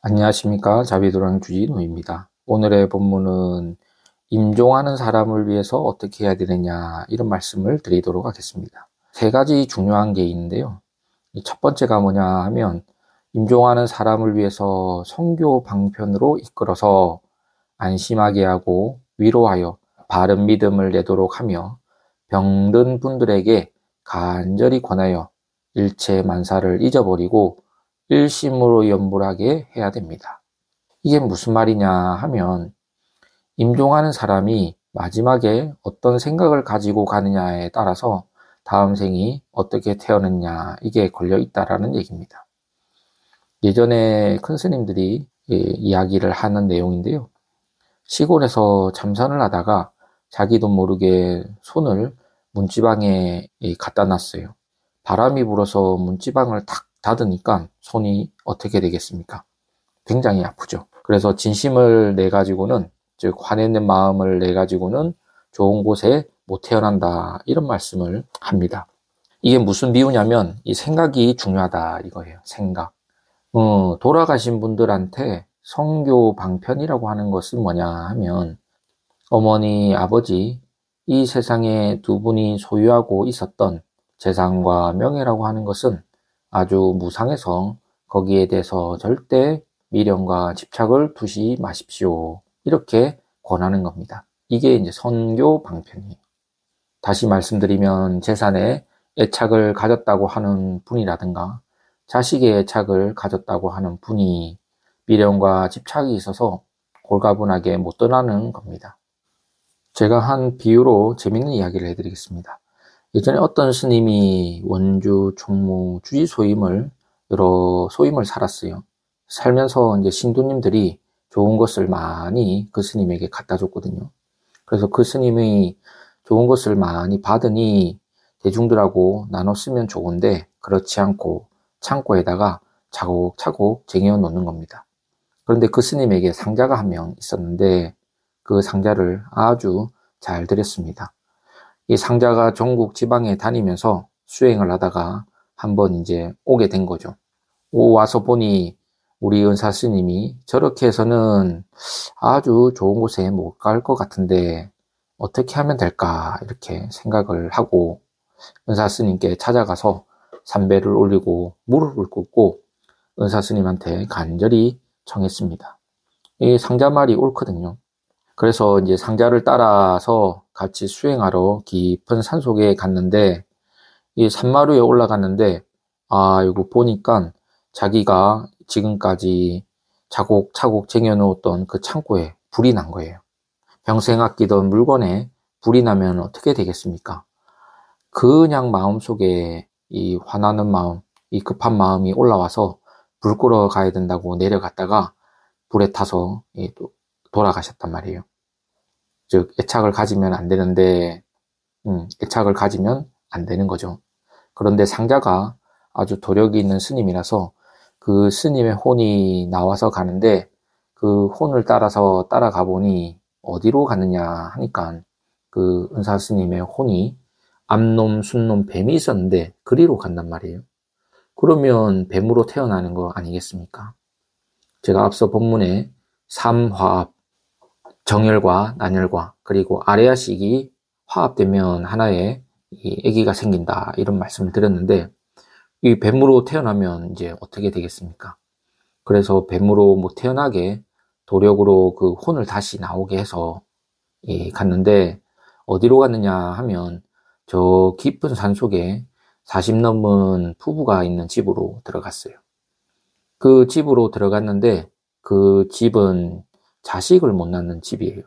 안녕하십니까. 자비도랑 주진우입니다. 오늘의 본문은 임종하는 사람을 위해서 어떻게 해야 되느냐 이런 말씀을 드리도록 하겠습니다. 세 가지 중요한 게 있는데요. 첫 번째가 뭐냐 하면 임종하는 사람을 위해서 선교 방편으로 이끌어서 안심하게 하고 위로하여 바른 믿음을 내도록 하며 병든 분들에게 간절히 권하여 일체 만사를 잊어버리고 일심으로 염불하게 해야 됩니다. 이게 무슨 말이냐 하면 임종하는 사람이 마지막에 어떤 생각을 가지고 가느냐에 따라서 다음 생이 어떻게 태어났냐 이게 걸려 있다라는 얘기입니다. 예전에 큰 스님들이 이야기를 하는 내용인데요. 시골에서 참선을 하다가 자기도 모르게 손을 문지방에 갖다 놨어요. 바람이 불어서 문지방을 탁 닫으니까 손이 어떻게 되겠습니까? 굉장히 아프죠. 그래서 진심을 내 가지고는, 즉 화내는 마음을 내 가지고는 좋은 곳에 못 태어난다 이런 말씀을 합니다. 이게 무슨 비유냐면 이 생각이 중요하다 이거예요. 생각. 돌아가신 분들한테 성교 방편이라고 하는 것은 뭐냐 하면 어머니, 아버지 이 세상에 두 분이 소유하고 있었던 재산과 명예라고 하는 것은 아주 무상해서 거기에 대해서 절대 미련과 집착을 두지 마십시오. 이렇게 권하는 겁니다. 이게 이제 선교 방편이에요. 다시 말씀드리면 재산에 애착을 가졌다고 하는 분이라든가 자식의 애착을 가졌다고 하는 분이 미련과 집착이 있어서 골가분하게 못 떠나는 겁니다. 제가 한 비유로 재밌는 이야기를 해드리겠습니다. 예전에 어떤 스님이 원주, 총무, 주지 소임을 여러 소임을 살았어요. 살면서 이제 신도님들이 좋은 것을 많이 그 스님에게 갖다 줬거든요. 그래서 그 스님이 좋은 것을 많이 받으니 대중들하고 나눠 쓰면 좋은데 그렇지 않고 창고에다가 차곡차곡 쟁여 놓는 겁니다. 그런데 그 스님에게 상자가 한 명 있었는데 그 상자를 아주 잘 드렸습니다. 이 상자가 전국 지방에 다니면서 수행을 하다가 한번 이제 오게 된 거죠. 와서 보니 우리 은사 스님이 저렇게 해서는 아주 좋은 곳에 못 갈 것 같은데 어떻게 하면 될까 이렇게 생각을 하고 은사 스님께 찾아가서 삼배를 올리고 무릎을 꿇고 은사 스님한테 간절히 청했습니다. 이 상자말이 옳거든요. 그래서 이제 상자를 따라서 같이 수행하러 깊은 산속에 갔는데 이 산마루에 올라갔는데 이거 보니까 자기가 지금까지 차곡차곡 쟁여놓았던 그 창고에 불이 난 거예요. 평생 아끼던 물건에 불이 나면 어떻게 되겠습니까? 그냥 마음속에 이 화나는 마음, 이 급한 마음이 올라와서 불 끄러 가야 된다고 내려갔다가 불에 타서 또 돌아가셨단 말이에요. 즉 애착을 가지면 안 되는데 애착을 가지면 안 되는 거죠. 그런데 상자가 아주 도력이 있는 스님이라서 그 스님의 혼이 나와서 가는데 그 혼을 따라서 따라가 보니 어디로 가느냐 하니까 그 은사 스님의 혼이 암놈, 순놈, 뱀이 있었는데 그리로 간단 말이에요. 그러면 뱀으로 태어나는 거 아니겠습니까? 제가 앞서 본문에 삼화합, 정열과 난열과 그리고 아레아식이 화합되면 하나의 이 아기가 생긴다 이런 말씀을 드렸는데 이 뱀으로 태어나면 이제 어떻게 되겠습니까? 그래서 뱀으로 못 태어나게 도력으로 그 혼을 다시 나오게 해서 갔는데 어디로 갔느냐 하면 저 깊은 산속에 40 넘은 부부가 있는 집으로 들어갔어요. 그 집으로 들어갔는데 그 집은 자식을 못 낳는 집이에요.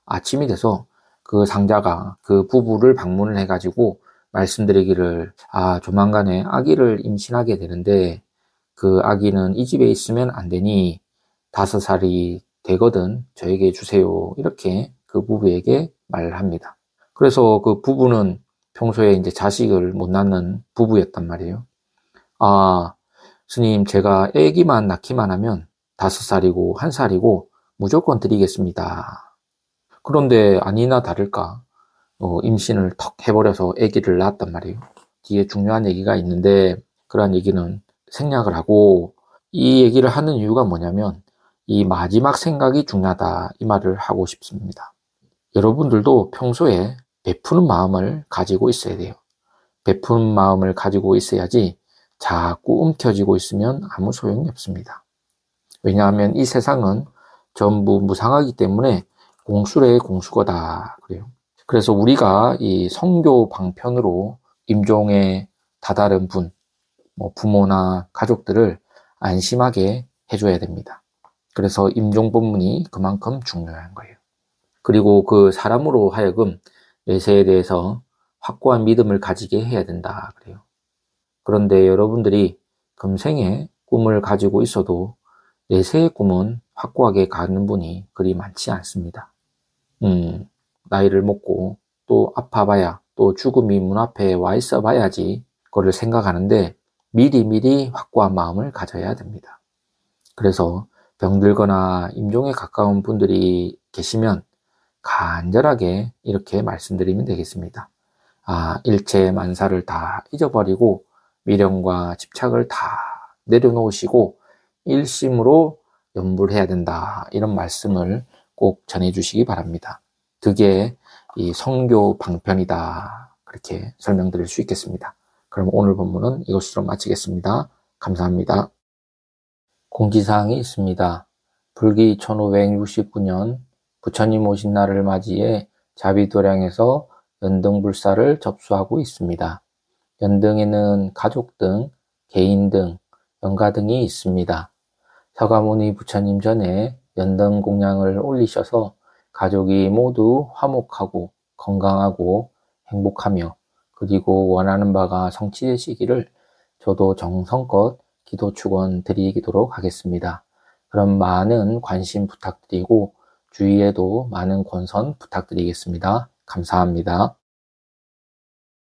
아침이 돼서 그 상자가 그 부부를 방문을 해가지고 말씀드리기를 조만간에 아기를 임신하게 되는데 그 아기는 이 집에 있으면 안 되니 5살이 되거든 저에게 주세요. 이렇게 그 부부에게 말을 합니다. 그래서 그 부부는 평소에 이제 자식을 못 낳는 부부였단 말이에요. 스님 제가 아기만 낳기만 하면 5살이고 1살이고 무조건 드리겠습니다. 그런데 아니나 다를까 임신을 턱 해버려서 아기를 낳았단 말이에요. 뒤에 중요한 얘기가 있는데 그러한 얘기는 생략을 하고 이 얘기를 하는 이유가 뭐냐면 이 마지막 생각이 중요하다 이 말을 하고 싶습니다. 여러분들도 평소에 베푸는 마음을 가지고 있어야 돼요. 베푸는 마음을 가지고 있어야지 자꾸 움켜쥐고 있으면 아무 소용이 없습니다. 왜냐하면 이 세상은 전부 무상하기 때문에 공수래 공수거다 그래요. 그래서 우리가 이 성교 방편으로 임종에 다다른 분, 부모나 가족들을 안심하게 해줘야 됩니다. 그래서 임종 법문이 그만큼 중요한 거예요. 그리고 그 사람으로 하여금 내세에 대해서 확고한 믿음을 가지게 해야 된다 그래요. 그런데 여러분들이 금생에 꿈을 가지고 있어도 내세의 꿈은 확고하게 가는 분이 그리 많지 않습니다. 나이를 먹고 또 아파봐야 또 죽음이 문 앞에 와 있어 봐야지 그거를 생각하는데 미리 확고한 마음을 가져야 됩니다. 그래서 병들거나 임종에 가까운 분들이 계시면 간절하게 이렇게 말씀드리면 되겠습니다. 일체 만사를 다 잊어버리고 미련과 집착을 다 내려놓으시고 일심으로 염불해야 된다. 이런 말씀을 꼭 전해주시기 바랍니다. 그게 이 성교 방편이다. 그렇게 설명드릴 수 있겠습니다. 그럼 오늘 본문은 이것으로 마치겠습니다. 감사합니다. 공지사항이 있습니다. 불기 1569년 부처님 오신 날을 맞이해 자비도량에서 연등불사를 접수하고 있습니다. 연등에는 가족 등, 개인 등, 연가 등이 있습니다. 서가모니 부처님 전에 연등 공양을 올리셔서 가족이 모두 화목하고 건강하고 행복하며 그리고 원하는 바가 성취되시기를 저도 정성껏 기도 축원 드리도록 하겠습니다. 그럼 많은 관심 부탁드리고 주위에도 많은 권선 부탁드리겠습니다. 감사합니다.